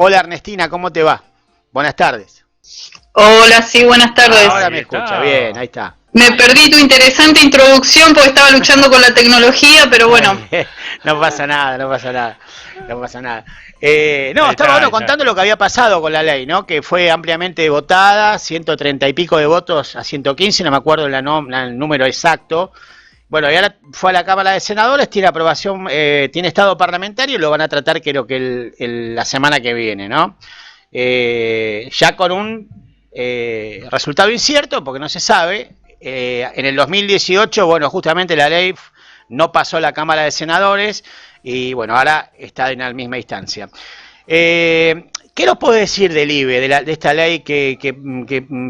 Hola Ernestina, ¿cómo te va? Buenas tardes. Hola, sí, buenas tardes. Ahora me escucha, bien, ahí está. Me perdí tu interesante introducción porque estaba luchando con la tecnología, pero bueno. No pasa nada, no pasa nada, no pasa nada. Ahí Estaba está. contando lo que había pasado con la ley, ¿no? Que fue ampliamente votada, 130 y pico de votos a 115, no me acuerdo el número exacto. Bueno, y ahora fue a la Cámara de Senadores, tiene aprobación, tiene estado parlamentario y lo van a tratar creo que la semana que viene, ¿no? Ya con un resultado incierto, porque no se sabe. En el 2018, bueno, justamente la ley no pasó a la Cámara de Senadores y bueno, ahora está en la misma instancia. ¿Qué nos puede decir del IVE, de esta ley que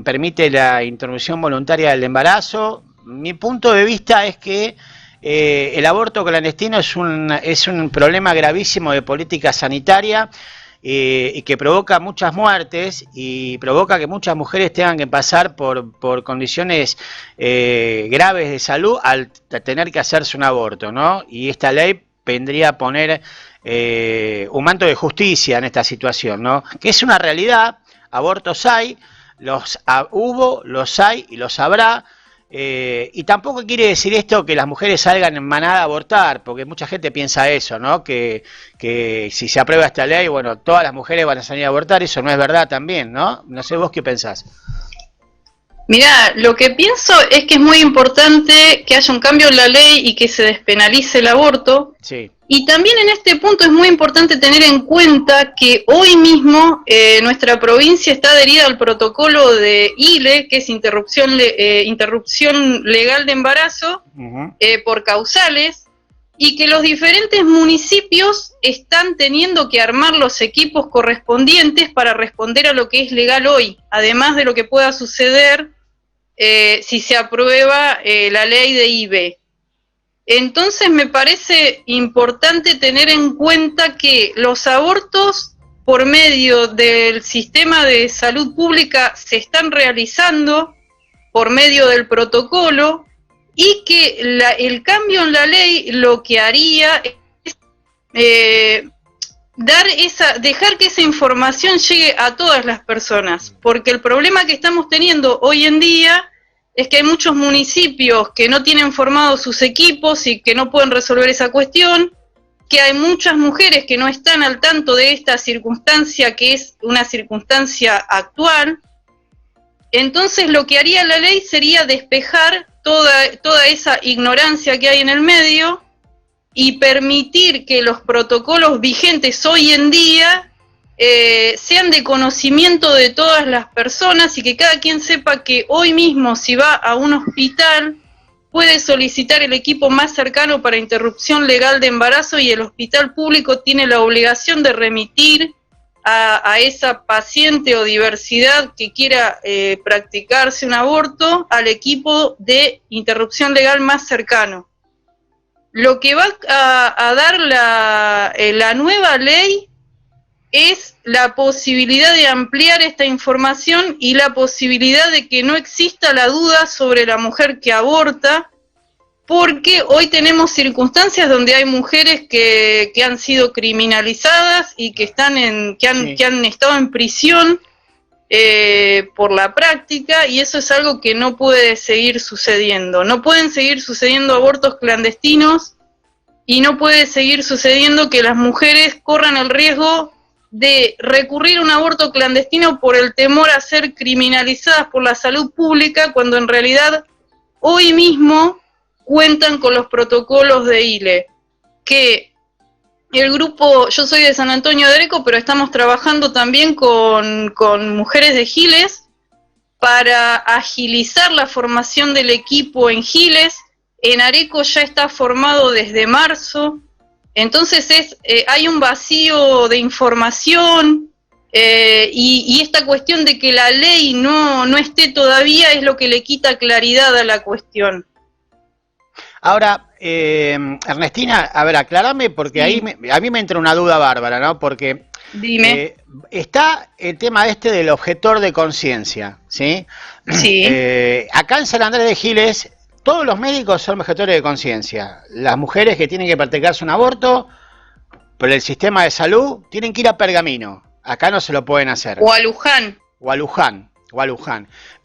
permite la interrupción voluntaria del embarazo? Mi punto de vista es que el aborto clandestino es un problema gravísimo de política sanitaria y que provoca muchas muertes y provoca que muchas mujeres tengan que pasar por condiciones graves de salud al tener que hacerse un aborto, ¿no? Y esta ley vendría a poner un manto de justicia en esta situación, ¿no? Que es una realidad, abortos hay, hubo, los hay y los habrá. Y tampoco quiere decir esto que las mujeres salgan en manada a abortar, porque mucha gente piensa eso, ¿no? Que si se aprueba esta ley, bueno, todas las mujeres van a salir a abortar, eso no es verdad también, ¿no? No sé vos qué pensás. Mirá, lo que pienso es que es muy importante que haya un cambio en la ley y que se despenalice el aborto. Sí. Y también en este punto es muy importante tener en cuenta que hoy mismo nuestra provincia está adherida al protocolo de ILE, que es interrupción legal de embarazo, por causales, y que los diferentes municipios están teniendo que armar los equipos correspondientes para responder a lo que es legal hoy, además de lo que pueda suceder si se aprueba la ley de IVE. Entonces me parece importante tener en cuenta que los abortos por medio del sistema de salud pública se están realizando por medio del protocolo y que el cambio en la ley lo que haría es dejar que esa información llegue a todas las personas, porque el problema que estamos teniendo hoy en día es que hay muchos municipios que no tienen formados sus equipos y que no pueden resolver esa cuestión, que hay muchas mujeres que no están al tanto de esta circunstancia que es una circunstancia actual. Entonces lo que haría la ley sería despejar toda esa ignorancia que hay en el medio y permitir que los protocolos vigentes hoy en día sean de conocimiento de todas las personas y que cada quien sepa que hoy mismo si va a un hospital puede solicitar el equipo más cercano para interrupción legal de embarazo y el hospital público tiene la obligación de remitir a esa paciente o diversidad que quiera practicarse un aborto al equipo de interrupción legal más cercano. Lo que va a dar la nueva ley es la posibilidad de ampliar esta información y la posibilidad de que no exista la duda sobre la mujer que aborta, porque hoy tenemos circunstancias donde hay mujeres que han sido criminalizadas y que han estado en prisión por la práctica, y eso es algo que no puede seguir sucediendo. No pueden seguir sucediendo abortos clandestinos y no puede seguir sucediendo que las mujeres corran el riesgo de recurrir a un aborto clandestino por el temor a ser criminalizadas por la salud pública, cuando en realidad hoy mismo cuentan con los protocolos de ILE, que el grupo, yo soy de San Antonio de Areco, pero estamos trabajando también con mujeres de Giles para agilizar la formación del equipo en Giles. En Areco ya está formado desde marzo. Entonces hay un vacío de información y esta cuestión de que la ley no esté todavía es lo que le quita claridad a la cuestión. Ahora, Ernestina, a ver, aclárame porque sí. A mí me entra una duda bárbara, ¿no? Porque dime. Está el tema del objetor de conciencia, ¿sí? Sí. Acá en San Andrés de Giles todos los médicos son objetores de conciencia. Las mujeres que tienen que practicarse un aborto por el sistema de salud tienen que ir a Pergamino. Acá no se lo pueden hacer. O a Luján. O a Luján.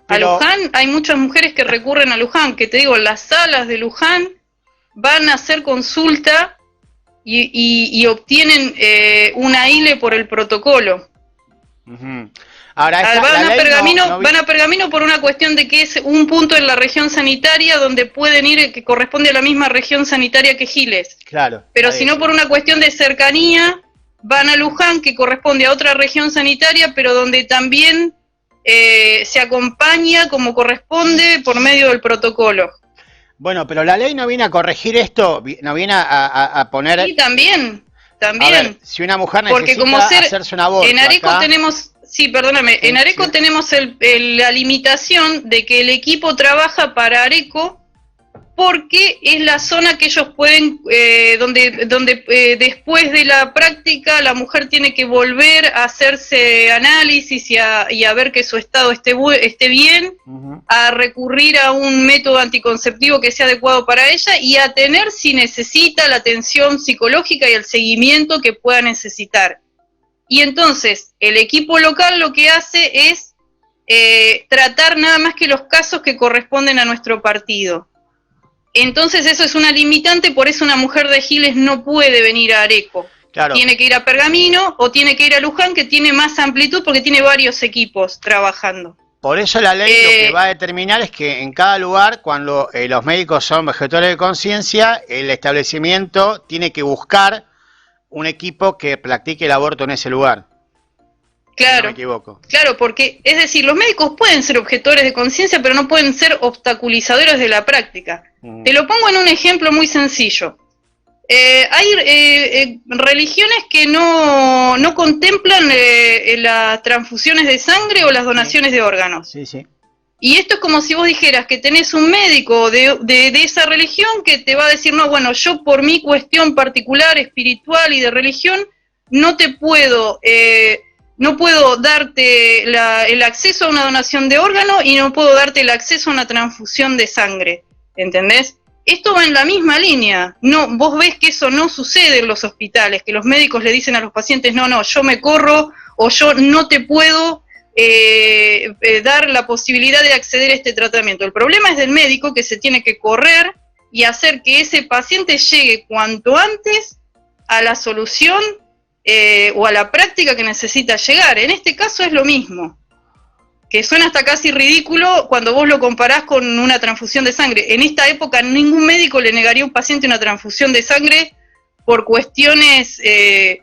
Pero a Luján hay muchas mujeres que recurren a Luján, que te digo, las salas de Luján van a hacer consulta y obtienen una ILE por el protocolo. Ahora, van a Pergamino por una cuestión de que es un punto en la región sanitaria donde pueden ir, que corresponde a la misma región sanitaria que Giles. Claro. Pero si no por una cuestión de cercanía, van a Luján, que corresponde a otra región sanitaria, pero donde también se acompaña como corresponde por medio del protocolo. Bueno, pero la ley no viene a corregir esto, no viene a poner... Sí, también. A ver, si una mujer necesita hacerse un aborto en Areco acá... tenemos... Sí, perdóname, en Areco tenemos la limitación de que el equipo trabaja para Areco porque es la zona que ellos pueden, donde después de la práctica la mujer tiene que volver a hacerse análisis y a ver que su estado esté bien, a recurrir a un método anticonceptivo que sea adecuado para ella y a tener, si necesita, la atención psicológica y el seguimiento que pueda necesitar. Y entonces el equipo local lo que hace es tratar nada más que los casos que corresponden a nuestro partido. Entonces eso es una limitante, por eso una mujer de Giles no puede venir a Areco. Claro. Tiene que ir a Pergamino o tiene que ir a Luján, que tiene más amplitud porque tiene varios equipos trabajando. Por eso la ley lo que va a determinar es que en cada lugar, cuando los médicos son objetores de conciencia, el establecimiento tiene que buscar un equipo que practique el aborto en ese lugar. Claro, si no me equivoco. Claro, porque, es decir, los médicos pueden ser objetores de conciencia, pero no pueden ser obstaculizadores de la práctica. Te lo pongo en un ejemplo muy sencillo. Hay religiones que no contemplan las transfusiones de sangre o las donaciones de órganos. Sí, sí. Y esto es como si vos dijeras que tenés un médico de esa religión que te va a decir, no, bueno, yo por mi cuestión particular, espiritual y de religión, no puedo darte el acceso a una donación de órgano y no puedo darte el acceso a una transfusión de sangre, ¿entendés? Esto va en la misma línea. No, vos ves que eso no sucede en los hospitales, que los médicos le dicen a los pacientes, no, yo me corro o yo no te puedo dar la posibilidad de acceder a este tratamiento. El problema es del médico que se tiene que correr y hacer que ese paciente llegue cuanto antes a la solución o a la práctica que necesita llegar. En este caso es lo mismo, que suena hasta casi ridículo cuando vos lo comparás con una transfusión de sangre. En esta época ningún médico le negaría a un paciente una transfusión de sangre por cuestiones de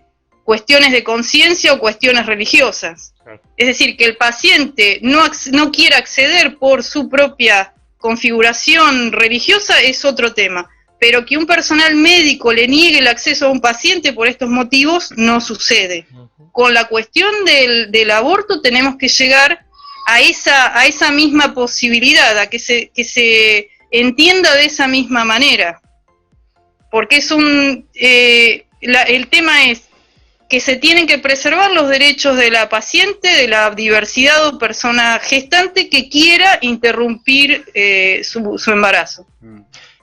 conciencia o cuestiones religiosas. Es decir, que el paciente no quiera acceder por su propia configuración religiosa es otro tema, pero que un personal médico le niegue el acceso a un paciente por estos motivos no sucede. Con la cuestión del aborto tenemos que llegar a esa misma posibilidad, a que se entienda de esa misma manera, porque es el tema es que se tienen que preservar los derechos de la paciente, de la diversidad o persona gestante que quiera interrumpir su embarazo.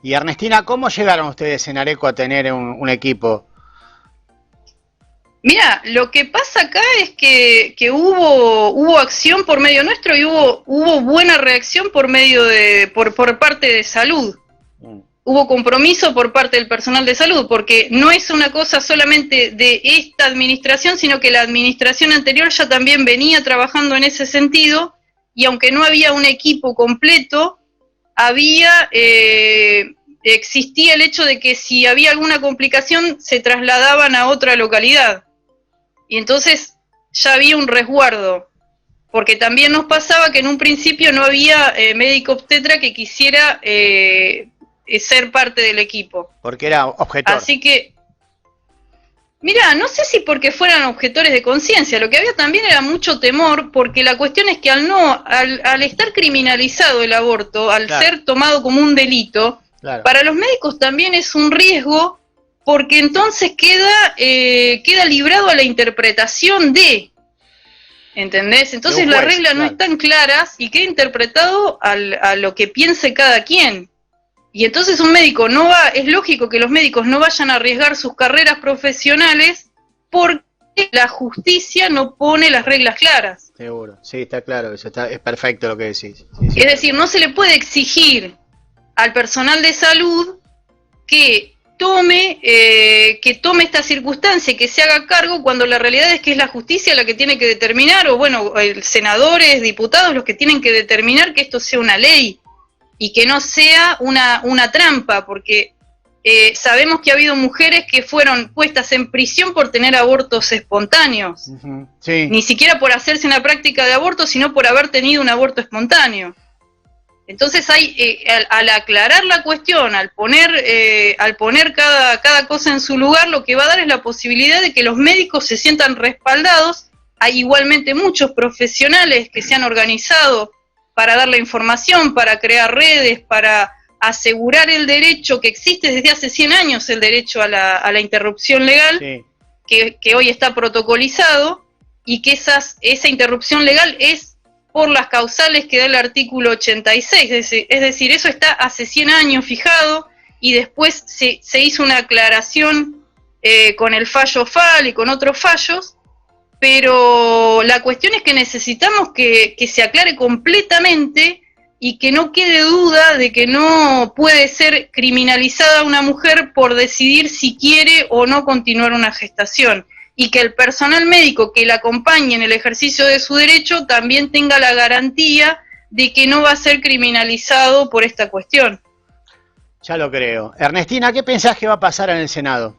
Y Ernestina, ¿cómo llegaron ustedes en Areco a tener un equipo? Mira, lo que pasa acá es que hubo acción por medio nuestro y hubo buena reacción por parte de salud. Hubo compromiso por parte del personal de salud, porque no es una cosa solamente de esta administración, sino que la administración anterior ya también venía trabajando en ese sentido, y aunque no había un equipo completo, existía el hecho de que si había alguna complicación se trasladaban a otra localidad. Y entonces ya había un resguardo, porque también nos pasaba que en un principio no había médico obstetra que quisiera ser parte del equipo. Porque era objetor. Así que, mira, no sé si porque fueran objetores de conciencia, lo que había también era mucho temor, porque la cuestión es que al estar criminalizado el aborto, al ser tomado como un delito, para los médicos también es un riesgo, porque entonces queda librado a la interpretación ¿entendés? Entonces la regla no es tan clara y queda interpretado a lo que piense cada quien. Y entonces es lógico que los médicos no vayan a arriesgar sus carreras profesionales la justicia no pone las reglas claras. Seguro, sí, está claro, eso es perfecto lo que decís. Sí, sí, Es decir, no se le puede exigir al personal de salud que tome esta circunstancia, que se haga cargo, cuando la realidad es que es la justicia la que tiene que determinar, o bueno, senadores, diputados, los que tienen que determinar que esto sea una ley y que no sea una trampa, porque sabemos que ha habido mujeres que fueron puestas en prisión por tener abortos espontáneos. Sí. Ni siquiera por hacerse una práctica de aborto, sino por haber tenido un aborto espontáneo. Entonces al aclarar la cuestión, al poner cada cosa en su lugar, lo que va a dar es la posibilidad de que los médicos se sientan respaldados. Hay igualmente muchos profesionales que se han organizado para dar la información, para crear redes, para asegurar el derecho que existe desde hace 100 años, el derecho a la interrupción legal, sí, que hoy está protocolizado, y que esa interrupción legal es por las causales que da el artículo 86, es decir, eso está hace 100 años fijado, y después se hizo una aclaración con el fallo FAL y con otros fallos, pero la cuestión es que necesitamos que se aclare completamente y que no quede duda de que no puede ser criminalizada una mujer por decidir si quiere o no continuar una gestación, y que el personal médico que la acompañe en el ejercicio de su derecho también tenga la garantía de que no va a ser criminalizado por esta cuestión. Ya lo creo. Ernestina, ¿qué pensás que va a pasar en el Senado?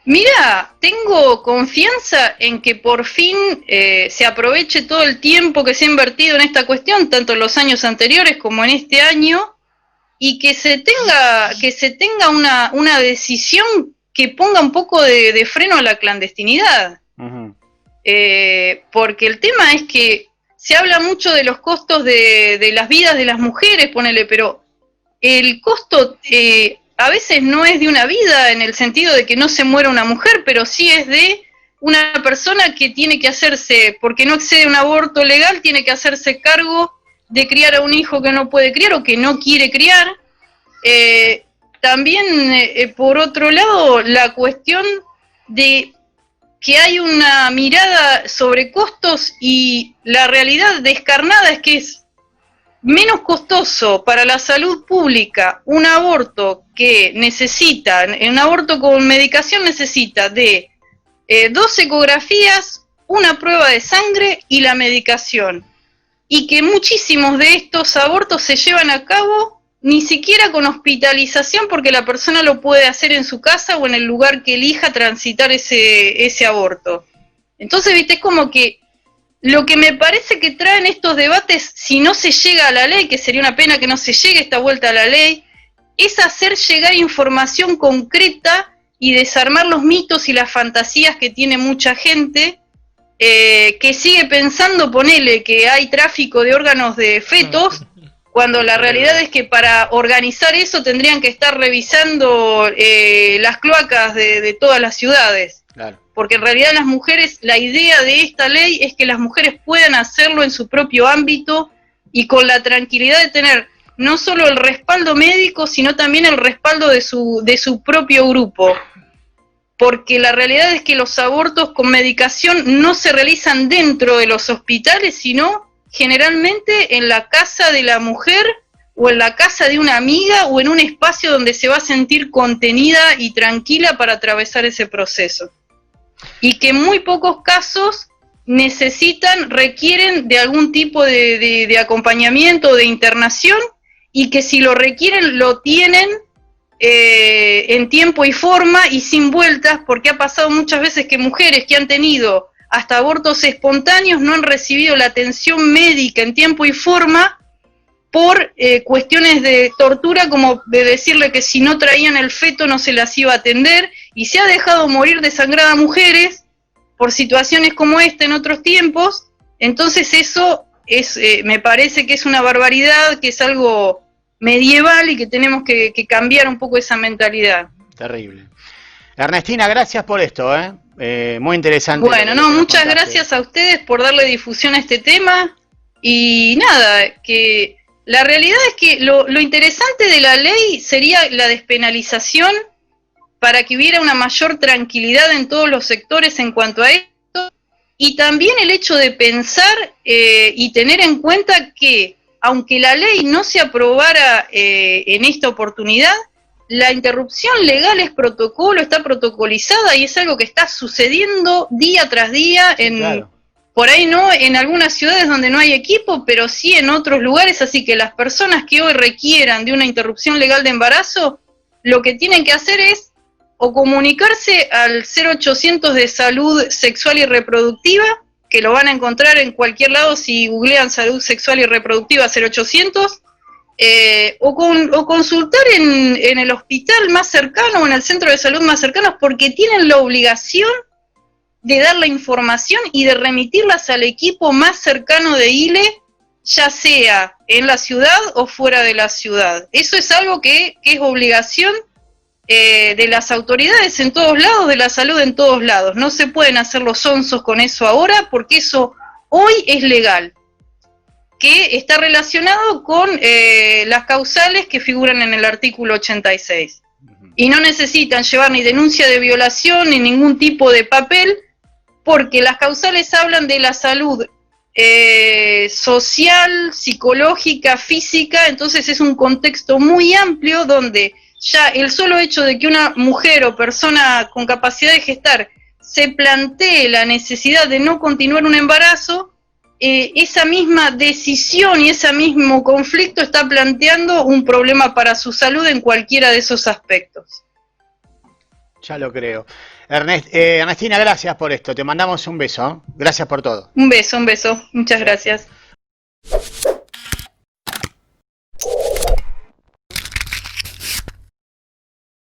Mira, tengo confianza en que por fin se aproveche todo el tiempo que se ha invertido en esta cuestión, tanto en los años anteriores como en este año, y que se tenga una decisión que ponga un poco de freno a la clandestinidad. Uh-huh. Porque el tema es que se habla mucho de los costos de las vidas de las mujeres, ponele, pero el costo a veces no es de una vida en el sentido de que no se muera una mujer, pero sí es de una persona que tiene que hacerse, porque no accede a un aborto legal, tiene que hacerse cargo de criar a un hijo que no puede criar o que no quiere criar. También, por otro lado, la cuestión de que hay una mirada sobre costos, y la realidad descarnada es que es menos costoso para la salud pública un aborto un aborto con medicación necesita de 2 ecografías, una prueba de sangre y la medicación. Y que muchísimos de estos abortos se llevan a cabo ni siquiera con hospitalización, porque la persona lo puede hacer en su casa o en el lugar que elija transitar ese aborto. Entonces, viste, es como que lo que me parece que traen estos debates, si no se llega a la ley, que sería una pena que no se llegue esta vuelta a la ley, es hacer llegar información concreta y desarmar los mitos y las fantasías que tiene mucha gente, que sigue pensando, ponele, que hay tráfico de órganos de fetos, cuando la realidad es que para organizar eso tendrían que estar revisando las cloacas de todas las ciudades. Claro. Porque en realidad las mujeres, la idea de esta ley es que las mujeres puedan hacerlo en su propio ámbito y con la tranquilidad de tener no solo el respaldo médico, sino también el respaldo de su propio grupo. Porque la realidad es que los abortos con medicación no se realizan dentro de los hospitales, sino generalmente en la casa de la mujer o en la casa de una amiga o en un espacio donde se va a sentir contenida y tranquila para atravesar ese proceso. Y que en muy pocos casos requieren de algún tipo de acompañamiento o de internación, y que si lo requieren lo tienen en tiempo y forma y sin vueltas, porque ha pasado muchas veces que mujeres que han tenido hasta abortos espontáneos no han recibido la atención médica en tiempo y forma por cuestiones de tortura, como de decirle que si no traían el feto no se las iba a atender, y se ha dejado morir desangrada a mujeres por situaciones como esta en otros tiempos. Entonces eso me parece que es una barbaridad, que es algo medieval y que tenemos que cambiar un poco esa mentalidad. Terrible. Ernestina, gracias por esto, muy interesante. Bueno, muchas gracias a ustedes por darle difusión a este tema, y nada, que la realidad es que lo interesante de la ley sería la despenalización para que hubiera una mayor tranquilidad en todos los sectores en cuanto a esto, y también el hecho de pensar y tener en cuenta que, aunque la ley no se aprobara en esta oportunidad, la interrupción legal es protocolo, está protocolizada y es algo que está sucediendo día tras día en... Claro. Por ahí no, en algunas ciudades donde no hay equipo, pero sí en otros lugares, así que las personas que hoy requieran de una interrupción legal de embarazo, lo que tienen que hacer es o comunicarse al 0800 de salud sexual y reproductiva, que lo van a encontrar en cualquier lado si googlean salud sexual y reproductiva 0800, o consultar en el hospital más cercano o en el centro de salud más cercano, porque tienen la obligación de dar la información y de remitirlas al equipo más cercano de ILE, ya sea en la ciudad o fuera de la ciudad. Eso es algo que es obligación de las autoridades en todos lados, de la salud en todos lados. No se pueden hacer los sonsos con eso ahora, porque eso hoy es legal, que está relacionado con las causales que figuran en el artículo 86. Y no necesitan llevar ni denuncia de violación ni ningún tipo de papel, porque las causales hablan de la salud social, psicológica, física, entonces es un contexto muy amplio donde ya el solo hecho de que una mujer o persona con capacidad de gestar se plantee la necesidad de no continuar un embarazo, esa misma decisión y ese mismo conflicto está planteando un problema para su salud en cualquiera de esos aspectos. Ya lo creo. Ernestina, gracias por esto. Te mandamos un beso. Gracias por todo. Un beso. Muchas gracias.